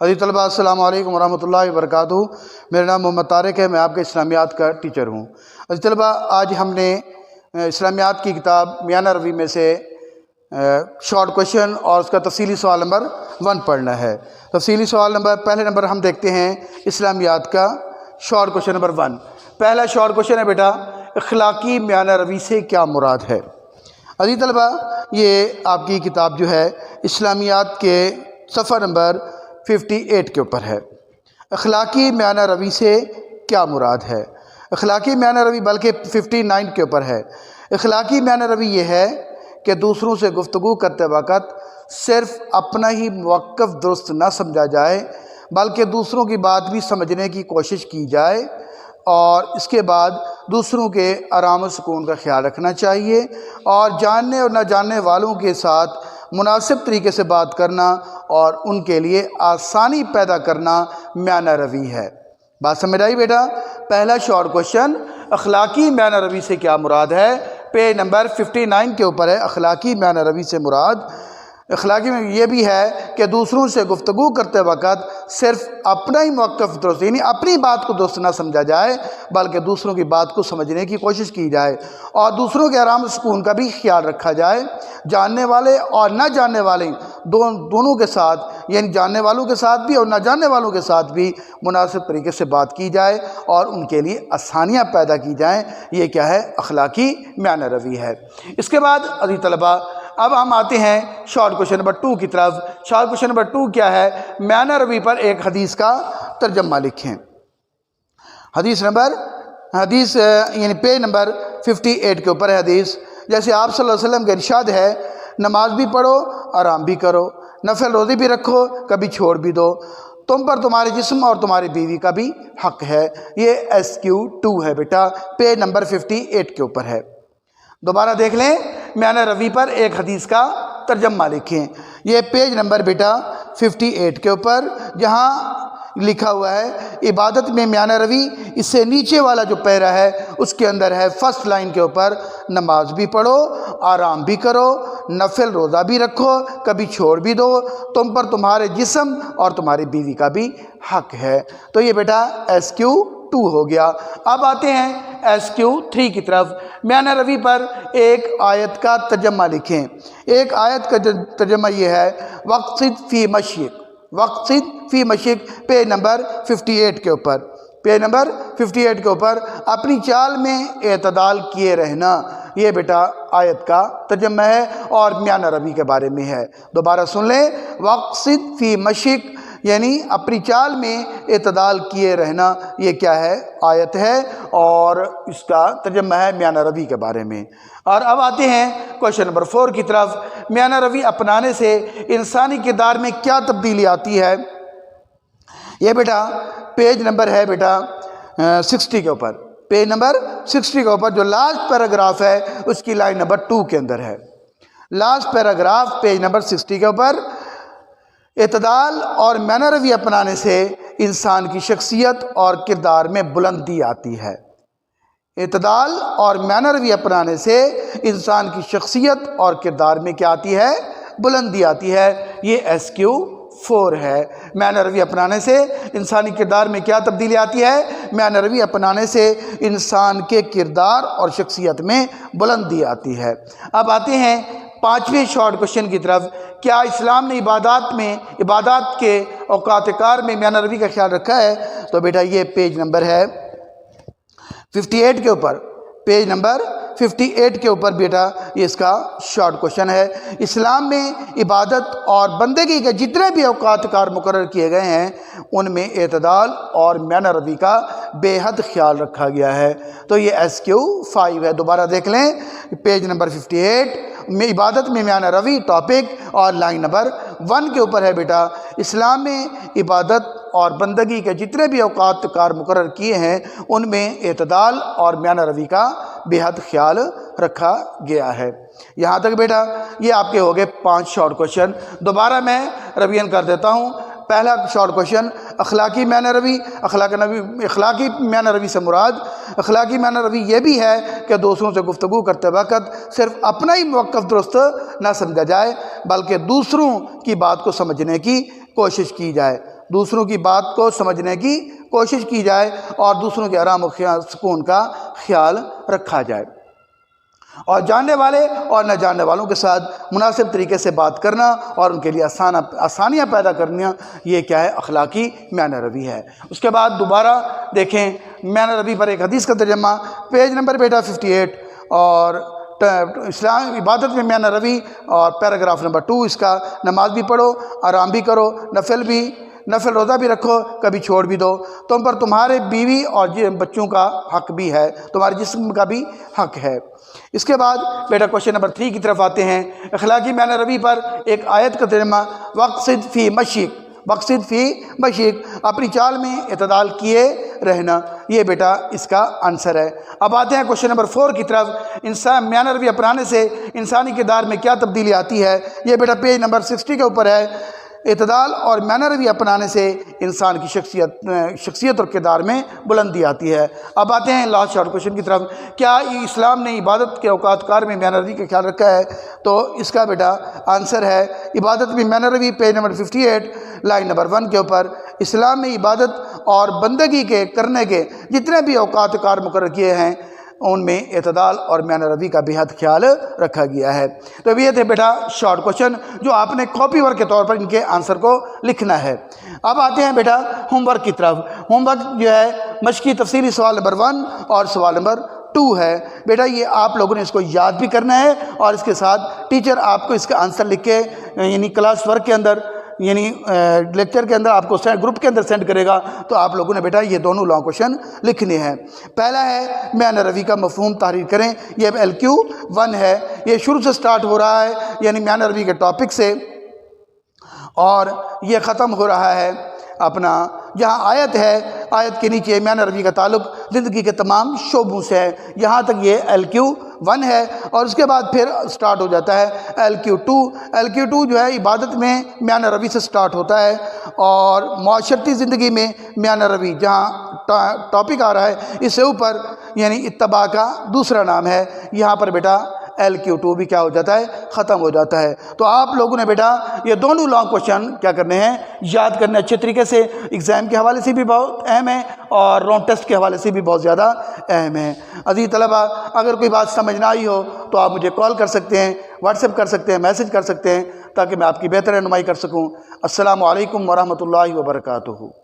عزیز طلباء السلام علیکم ورحمۃ اللہ وبرکاتہ۔ میرا نام محمد طارق ہے، میں آپ کے اسلامیات کا ٹیچر ہوں۔ عزیز طلباء، آج ہم نے اسلامیات کی کتاب میانہ روی میں سے شارٹ کوشچن اور اس کا تفصیلی سوال نمبر 1 پڑھنا ہے۔ تفصیلی سوال پہلے نمبر ہم دیکھتے ہیں اسلامیات کا شارٹ کوشچن نمبر 1۔ پہلا شارٹ کوشچن ہے بیٹا، اخلاقی میانہ روی سے کیا مراد ہے؟ عزیز طلباء، یہ آپ کی کتاب جو ہے اسلامیات کے صفحہ نمبر 58 کے اوپر ہے۔ اخلاقی میانہ روی سے کیا مراد ہے؟ اخلاقی میانہ روی بلکہ 59 کے اوپر ہے۔ اخلاقی میانہ روی یہ ہے کہ دوسروں سے گفتگو کرتے وقت صرف اپنا ہی موقف درست نہ سمجھا جائے بلکہ دوسروں کی بات بھی سمجھنے کی کوشش کی جائے، اور اس کے بعد دوسروں کے آرام و سکون کا خیال رکھنا چاہیے، اور جاننے اور نہ جاننے والوں کے ساتھ مناسب طریقے سے بات کرنا اور ان کے لیے آسانی پیدا کرنا میانہ روی ہے۔ بات سمجھ آئی بیٹا؟ پہلا شارٹ کوشچن، اخلاقی میانہ روی سے کیا مراد ہے، پیج نمبر 59 کے اوپر ہے۔ اخلاقی میانہ روی سے مراد اخلاقی میں یہ بھی ہے کہ دوسروں سے گفتگو کرتے وقت صرف اپنا ہی موقف درست، یعنی اپنی بات کو درست نہ سمجھا جائے بلکہ دوسروں کی بات کو سمجھنے کی کوشش کی جائے، اور دوسروں کے آرام و سکون کا بھی خیال رکھا جائے۔ جاننے والے اور نہ جاننے والے دونوں کے ساتھ، یعنی جاننے والوں کے ساتھ بھی اور نہ جاننے والوں کے ساتھ بھی مناسب طریقے سے بات کی جائے اور ان کے لیے آسانیاں پیدا کی جائیں۔ یہ کیا ہے؟ اخلاقی میانہ روی ہے۔ اس کے بعد عزیز طلباء، اب ہم آتے ہیں شارٹ کوشچن نمبر 2 کی طرف۔ شارٹ کوشچن نمبر 2 کیا ہے؟ میانہ روی پر ایک حدیث کا ترجمہ لکھیں۔ حدیث یعنی پیج نمبر 58 کے اوپر ہے حدیث۔ جیسے آپ صلی اللہ علیہ وسلم کا ارشاد ہے، نماز بھی پڑھو، آرام بھی کرو، نفل روزے بھی رکھو، کبھی چھوڑ بھی دو، تم پر تمہارے جسم اور تمہاری بیوی کا بھی حق ہے۔ یہ SQ2 ہے بیٹا، پیج نمبر 58 کے اوپر ہے۔ دوبارہ دیکھ لیں، میانہ روی پر ایک حدیث کا ترجمہ لکھیں۔ یہ پیج نمبر بیٹا 58 کے اوپر، جہاں لکھا ہوا ہے عبادت میں میانہ روی، اس سے نیچے والا جو پیرا ہے اس کے اندر ہے فرسٹ لائن کے اوپر، نماز بھی پڑھو، آرام بھی کرو، نفل روزہ بھی رکھو، کبھی چھوڑ بھی دو، تم پر تمہارے جسم اور تمہاری بیوی کا بھی حق ہے۔ تو یہ بیٹا SQ2 ہو گیا۔ اب آتے ہیں SQ3 کی طرف۔ میانہ روی پر ایک آیت کا ترجمہ لکھیں۔ ایک آیت کا ترجمہ یہ ہے، وقصد فی مشیک، وقصد فی مشیک، پیج نمبر 58 کے اوپر، پیج نمبر 58 کے اوپر، اپنی چال میں اعتدال کیے رہنا۔ یہ بیٹا آیت کا ترجمہ ہے اور میانہ روی کے بارے میں ہے۔ دوبارہ سن لیں، وقصد فی مشیک یعنی اپنی چال میں اعتدال کیے رہنا، یہ کیا ہے؟ آیت ہے، اور اس کا ترجمہ ہے میانہ روی کے بارے میں۔ اور اب آتے ہیں کوشچن نمبر 4 کی طرف۔ میانہ روی اپنانے سے انسانی کردار میں کیا تبدیلی آتی ہے؟ یہ بیٹا پیج نمبر ہے بیٹا 60 کے اوپر، پیج نمبر 60 کے اوپر جو لاسٹ پیراگراف ہے اس کی لائن نمبر 2 کے اندر ہے۔ لاسٹ پیراگراف پیج نمبر 60 کے اوپر، اعتدال اور میانہ روی اپنانے سے انسان کی شخصیت اور کردار میں بلندی آتی ہے۔ اعتدال اور میانہ روی اپنانے سے انسان کی شخصیت اور کردار میں کیا آتی ہے؟ بلندی آتی ہے۔ یہ SQ4 ہے۔ میانہ روی اپنانے سے انسانی کردار میں کیا تبدیلی آتی ہے؟ میانہ روی اپنانے سے انسان کے کردار اور شخصیت میں بلندی آتی ہے۔ اب آتے ہیں 5ویں شارٹ کوشچن کی طرف۔ کیا اسلام نے عبادات کے اوقات کار میں میانہ روی کا خیال رکھا ہے؟ تو بیٹا یہ پیج نمبر ہے 58 کے اوپر، پیج نمبر 58 کے اوپر بیٹا یہ اس کا شارٹ کوشچن ہے۔ اسلام میں عبادت اور بندگی کے جتنے بھی اوقات کار مقرر کیے گئے ہیں ان میں اعتدال اور میانہ روی کا بے حد خیال رکھا گیا ہے۔ تو یہ SQ5 ہے۔ دوبارہ دیکھ لیں، پیج نمبر 58 میں عبادت میں میانہ روی ٹاپک اور لائن نمبر 1 کے اوپر ہے بیٹا۔ اسلام میں عبادت اور بندگی کے جتنے بھی اوقات کار مقرر کیے ہیں ان میں اعتدال اور میانہ روی کا بے حد خیال رکھا گیا ہے۔ یہاں تک بیٹا یہ آپ کے ہو گئے 5 شارٹ کوشچن۔ دوبارہ میں ریویژن کر دیتا ہوں۔ پہلا شارٹ کوشچن، اخلاقی میانہ روی۔ اخلاقی میانہ روی سے مراد، اخلاقی میانہ روی یہ بھی ہے کہ دوسروں سے گفتگو کرتے وقت صرف اپنا ہی موقف درست نہ سمجھا جائے بلکہ دوسروں کی بات کو سمجھنے کی کوشش کی جائے، دوسروں کی بات کو سمجھنے کی کوشش کی جائے اور دوسروں کے آرام و سکون کا خیال رکھا جائے، اور جاننے والے اور نہ جاننے والوں کے ساتھ مناسب طریقے سے بات کرنا اور ان کے لیے آسانیاں پیدا کرنا، یہ کیا ہے؟ اخلاقی میانہ روی ہے۔ اس کے بعد دوبارہ دیکھیں میانہ روی پر ایک حدیث کا ترجمہ، پیج نمبر بیٹا 58، اور اسلام عبادت میں میانہ روی، اور پیراگراف نمبر 2 اس کا، نماز بھی پڑھو، آرام بھی کرو، نفل روزہ بھی رکھو، کبھی چھوڑ بھی دو، تم پر تمہارے بیوی اور بچوں کا حق بھی ہے، تمہارے جسم کا بھی حق ہے۔ اس کے بعد بیٹا کوشچن نمبر 3 کی طرف آتے ہیں، اخلاقی میانہ روی پر ایک آیت کا ترجمہ، وقصد فی مشیک، اپنی چال میں اعتدال کیے رہنا، یہ بیٹا اس کا آنسر ہے۔ اب آتے ہیں کوشچن نمبر 4 کی طرف، انسان میانہ روی اپنانے سے انسانی کردار میں کیا تبدیلی آتی ہے؟ یہ بیٹا پیج نمبر 60 کے اوپر ہے۔ اعتدال اور میانہ روی اپنانے سے انسان کی شخصیت اور کردار میں بلندی آتی ہے۔ اب آتے ہیں لاسٹ شارٹ کوشچن کی طرف، کیا اسلام نے عبادت کے اوقات کار میں میانہ روی کا خیال رکھا ہے؟ تو اس کا بیٹا آنسر ہے عبادت میں میانہ روی، پیج نمبر 58 لائن نمبر 1 کے اوپر، اسلام میں عبادت اور بندگی کے کرنے کے جتنے بھی اوقات کار مقرر کیے ہیں ان میں اعتدال اور میانہ روی کا بے حد خیال رکھا گیا ہے۔ تو یہ تھے بیٹا شارٹ کوشچن جو آپ نے کاپی ورک کے طور پر ان کے آنسر کو لکھنا ہے۔ اب آتے ہیں بیٹا ہوم ورک کی طرف۔ ہوم ورک جو ہے مشقی تفصیلی سوال نمبر 1 اور سوال نمبر 2 ہے۔ بیٹا یہ آپ لوگوں نے اس کو یاد بھی کرنا ہے، اور اس کے ساتھ ٹیچر آپ کو اس کا آنسر لکھ کے یعنی کلاس ورک کے اندر، یعنی لیکچر کے اندر آپ کو گروپ کے اندر سینڈ کرے گا، تو آپ لوگوں نے بیٹا یہ دونوں لانگ کوشچن لکھنے ہیں۔ پہلا ہے میانہ روی کا مفہوم تحریر کریں، یہ LQ1 ہے، یہ شروع سے سٹارٹ ہو رہا ہے یعنی میانہ روی کے ٹاپک سے، اور یہ ختم ہو رہا ہے اپنا جہاں آیت ہے، آیت کے نیچے میانہ روی کا تعلق زندگی کے تمام شعبوں سے ہے، یہاں تک یہ LQ1 ہے، اور اس کے بعد پھر سٹارٹ ہو جاتا ہے LQ2 جو ہے عبادت میں میانہ روی سے سٹارٹ ہوتا ہے، اور معاشرتی زندگی میں میانہ روی جہاں ٹاپک آ رہا ہے اس سے اوپر یعنی اتباع کا دوسرا نام ہے، یہاں پر بیٹا LQ2 بھی کیا ہو جاتا ہے؟ ختم ہو جاتا ہے۔ تو آپ لوگوں نے بیٹا یہ دونوں لانگ کوشچن کیا کرنے ہیں؟ یاد کرنے اچھے طریقے سے، ایگزام کے حوالے سے بھی بہت اہم ہے اور راؤنڈ ٹیسٹ کے حوالے سے بھی بہت زیادہ اہم ہے۔ عزیز طلبہ، اگر کوئی بات سمجھ نہ آئی ہو تو آپ مجھے کال کر سکتے ہیں، واٹس ایپ کر سکتے ہیں، میسج کر سکتے ہیں، تاکہ میں آپ کی بہتر رہنمائی کر سکوں۔ السلام علیکم ورحمۃ اللہ وبرکاتہ۔